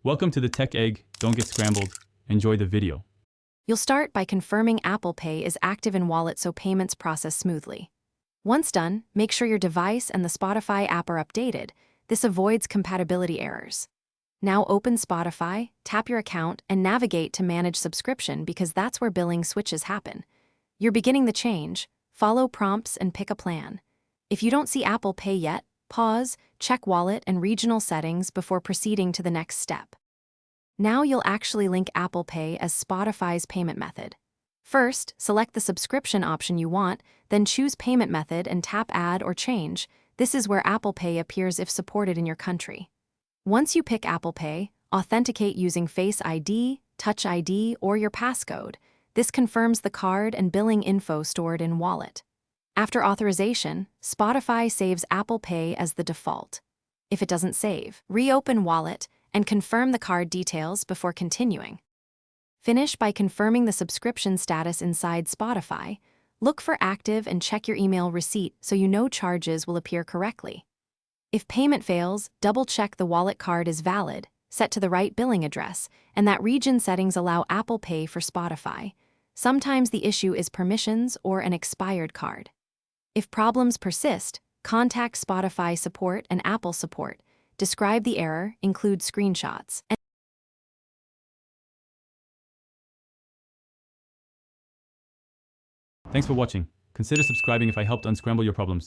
Welcome to the Tech Egg. Don't get scrambled. Enjoy the video. You'll start by confirming Apple Pay is active in Wallet so payments process smoothly. Once done, make sure your device and the Spotify app are updated. This avoids compatibility errors. Now open Spotify, tap your account, and navigate to manage subscription because that's where billing switches happen. You're beginning the change. Follow prompts and pick a plan. If you don't see Apple Pay yet, pause, check wallet and regional settings before proceeding to the next step. Now you'll actually link Apple Pay as Spotify's payment method. First, select the subscription option you want, then choose payment method and tap Add or Change. This is where Apple Pay appears if supported in your country. Once you pick Apple Pay, authenticate using Face ID, Touch ID, or your passcode. This confirms the card and billing info stored in Wallet. After authorization, Spotify saves Apple Pay as the default. If it doesn't save, reopen Wallet and confirm the card details before continuing. Finish by confirming the subscription status inside Spotify. Look for active and check your email receipt so you know charges will appear correctly. If payment fails, double-check the wallet card is valid, set to the right billing address, and that region settings allow Apple Pay for Spotify. Sometimes the issue is permissions or an expired card. If problems persist, contact Spotify support and Apple support. Describe the error, include screenshots. Thanks for watching. Consider subscribing if I helped unscramble your problems.